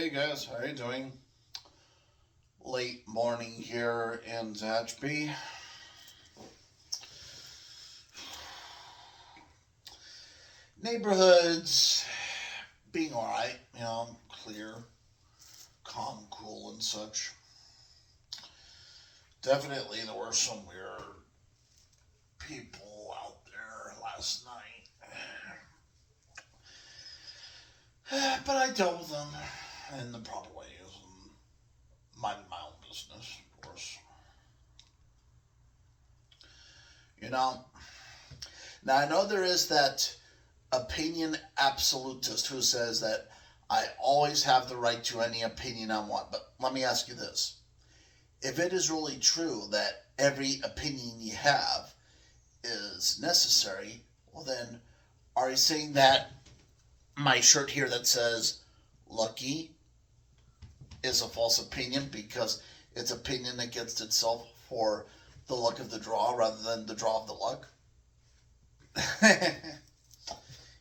Hey guys, how are you doing? Late morning here in Zatchby. Neighborhoods being alright, clear, calm, cool, and such. Definitely there were some weird people out there last night. But I dealt with them in the proper ways and minded my own business, of course. You know, now I know there is that opinion absolutist who says that I always have the right to any opinion I want. But let me ask you this. If it is really true that every opinion you have is necessary, well then, are you saying that my shirt here that says lucky is a false opinion because it's opinion against itself for the luck of the draw rather than the draw of the luck?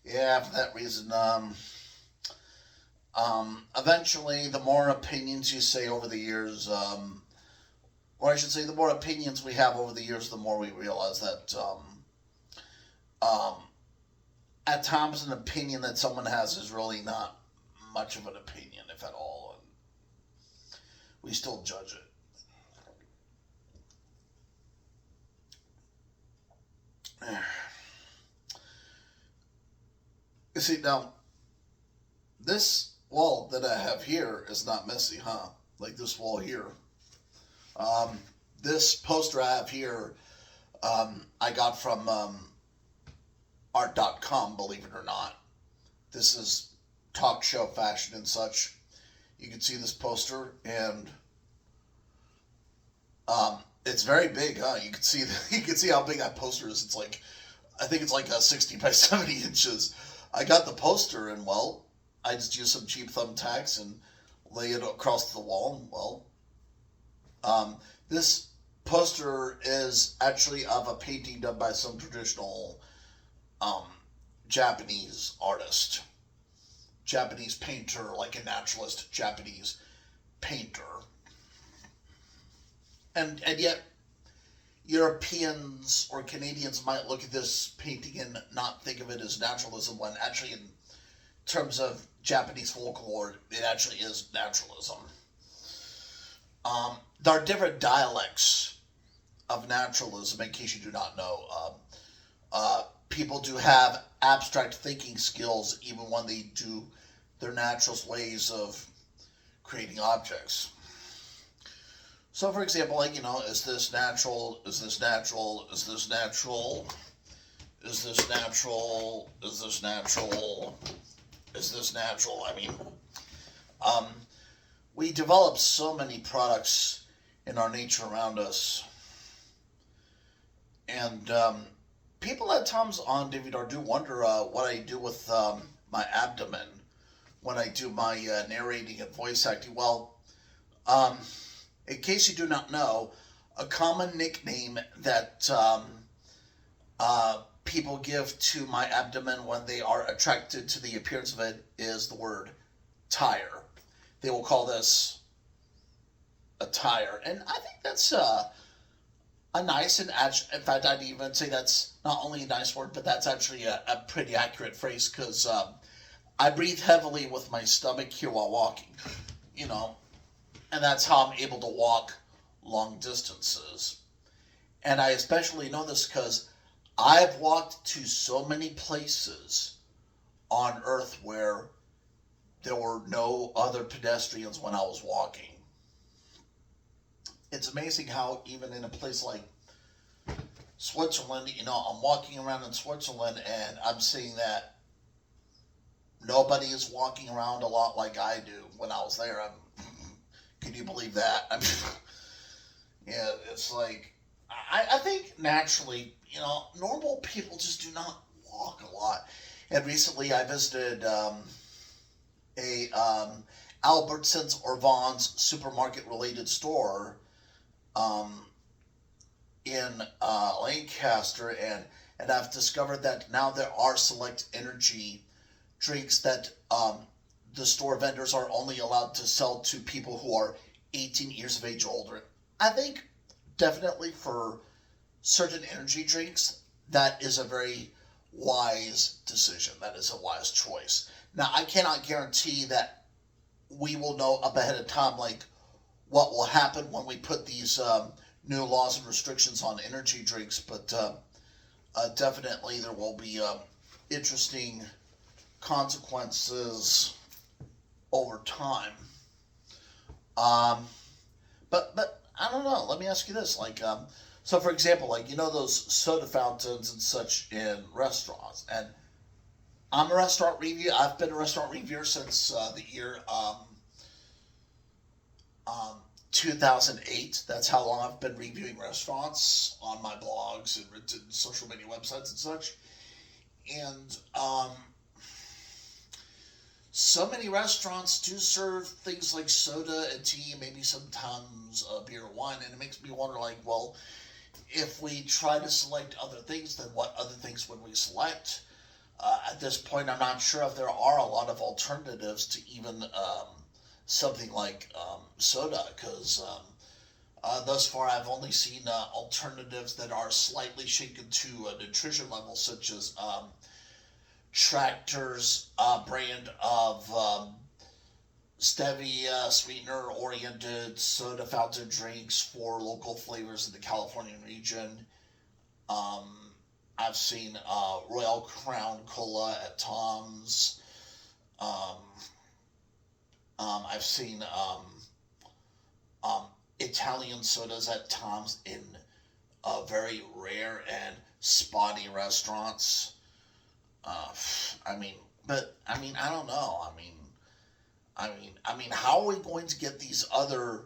Yeah, for that reason, eventually, the more opinions you say over the years, or I should say, the more opinions we have over the years, the more we realize that um, at times an opinion that someone has is really not much of an opinion, if at all, and we still judge it. You see, now, this wall that I have here is not messy, huh? Like this wall here. Um, this poster I have here, I got from art.com, believe it or not. This is talk show fashion and such. You can see this poster, and it's very big, huh? You can see you can see how big that poster is. It's like I think it's like 60 by 70 inches. I got the poster, and well, I just used some cheap thumbtacks and lay it across the wall. And well, this poster is actually of a painting done by some traditional um, Japanese artist, Japanese painter, like a naturalist Japanese painter. And yet, Europeans or Canadians might look at this painting and not think of it as naturalism when actually, in terms of Japanese folklore, it actually is naturalism. There are different dialects of naturalism, in case you do not know. People do have abstract thinking skills even when they do their naturalist ways of creating objects. So, for example, like, is this natural? Is this natural? Is this natural? Is this natural? Is this natural? Is this natural? I mean, um, we develop so many products in our nature around us, and people at times on DVR do wonder what I do with my abdomen when I do my narrating and voice acting. Well, um, in case you do not know, a common nickname that people give to my abdomen when they are attracted to the appearance of it is the word tire. They will call this a tire, and I think that's a nice and in fact, I'd even say that's not only a nice word, but that's actually a pretty accurate phrase because I breathe heavily with my stomach here while walking, you know, and that's how I'm able to walk long distances. And I especially know this because I've walked to so many places on Earth where there were no other pedestrians when I was walking. It's amazing how even in a place like Switzerland, I'm walking around in Switzerland and I'm seeing that nobody is walking around a lot like I do when I was there. Can you believe that? I mean, yeah, it's like I think naturally, normal people just do not walk a lot. And recently, I visited a Albertsons or Vaughn's supermarket related store um, in Lancaster, and I've discovered that now there are select energy drinks that the store vendors are only allowed to sell to people who are 18 years of age or older. I think definitely for certain energy drinks, that is a very wise decision. That is a wise choice. Now, I cannot guarantee that we will know up ahead of time, like what will happen when we put these new laws and restrictions on energy drinks, but definitely there will be interesting consequences over time. Um, but I don't know. Let me ask you this: like, so for example, like those soda fountains and such in restaurants, and I'm a restaurant reviewer. I've been a restaurant reviewer since the year um, 2008. That's how long I've been reviewing restaurants on my blogs and written social media websites and such. And so many restaurants do serve things like soda and tea, maybe sometimes beer or wine, and it makes me wonder, like, well, if we try to select other things, then what other things would we select? At this point, I'm not sure if there are a lot of alternatives to even something like soda, because thus far I've only seen alternatives that are slightly shaken to a nutrition level, such as Tractor's brand of stevia sweetener oriented soda fountain drinks for local flavors in the Californian region. Um, I've seen Royal Crown Cola at Tom's. Um, I've seen um, Italian sodas at Tom's in very rare and spotty restaurants. Uh, I mean, I don't know. How are we going to get these other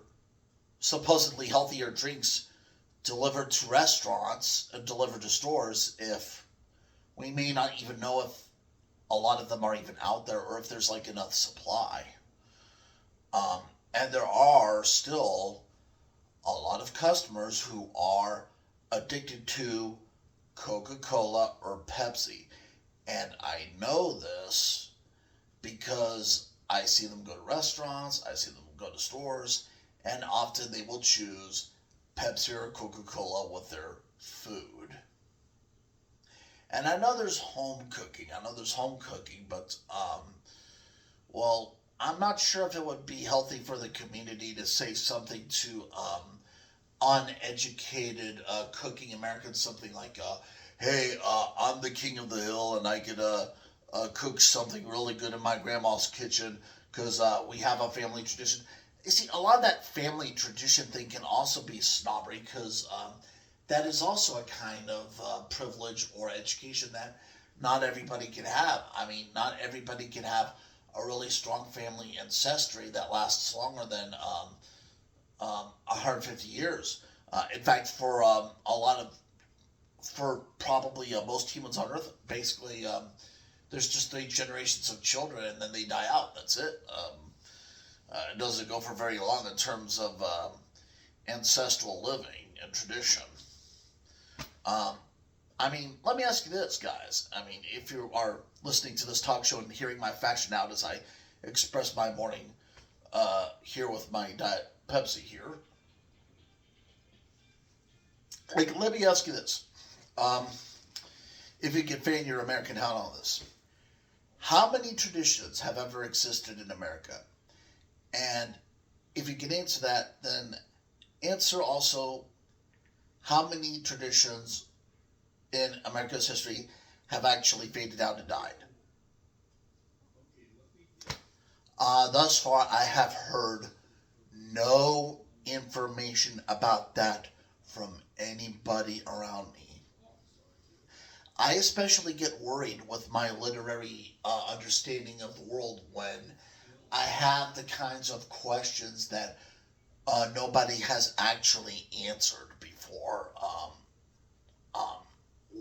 supposedly healthier drinks delivered to restaurants and delivered to stores if we may not even know if a lot of them are even out there or if there's like enough supply? Um, and there are still a lot of customers who are addicted to Coca-Cola or Pepsi. And I know this because I see them go to restaurants, I see them go to stores, and often they will choose Pepsi or Coca-Cola with their food. And I know there's home cooking. But well, I'm not sure if it would be healthy for the community to say something to uneducated cooking Americans, something like, "Hey, I'm the king of the hill, and I could cook something really good in my grandma's kitchen because we have a family tradition." You see, a lot of that family tradition thing can also be snobbery because that is also a kind of privilege or education that not everybody can have. Not everybody can have a really strong family ancestry that lasts longer than 150 years. In fact, for for probably most humans on Earth, basically, there's just 3 generations of children and then they die out. That's it. It doesn't go for very long in terms of ancestral living and tradition. Um, Let me ask you this, guys. If you are listening to this talk show and hearing my fashion out as I express my morning here with my Diet Pepsi here, like, let me ask you this. Um, if you can fan your American hat on this, how many traditions have ever existed in America? And if you can answer that, then answer also how many traditions in America's history have actually faded out and died. Thus far, I have heard no information about that from anybody around me. I especially get worried with my literary understanding of the world when I have the kinds of questions that nobody has actually answered before. Um,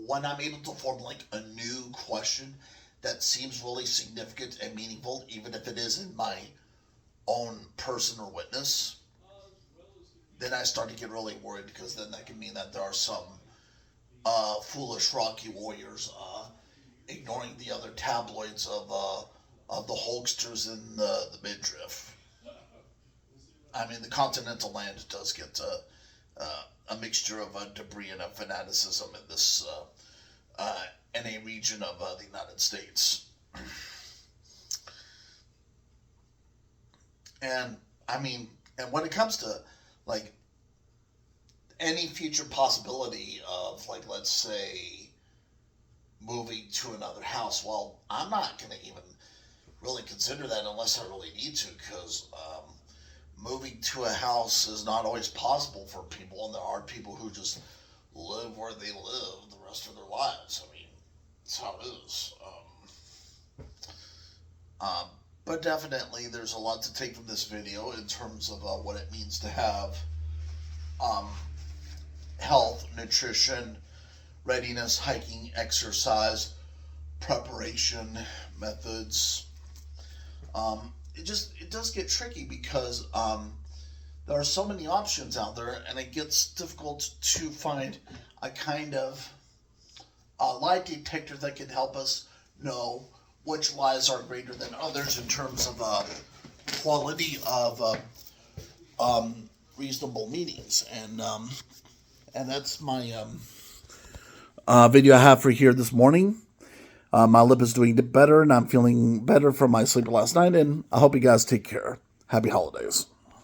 when I'm able to formulate a new question that seems really significant and meaningful, even if it is in my own person or witness, then I start to get really worried because then that can mean that there are some foolish Rocky warriors ignoring the other tabloids of of the Hulksters in the midriff. I mean, the continental land does get a mixture of debris and fanaticism in this in a region of the United States. And I mean, and when it comes to like any future possibility of, like, let's say, moving to another house, well, I'm not going to even really consider that unless I really need to, because moving to a house is not always possible for people, and there are people who just live where they live the rest of their lives. I mean, that's how it is. But definitely, there's a lot to take from this video in terms of what it means to have health, nutrition, readiness, hiking, exercise, preparation, methods. It does get tricky because there are so many options out there, and it gets difficult to find a kind of lie detector that can help us know which lies are greater than others in terms of quality of reasonable meanings. And that's my video I have for here this morning. My lip is doing better, and I'm feeling better from my sleep last night, and I hope you guys take care. Happy holidays.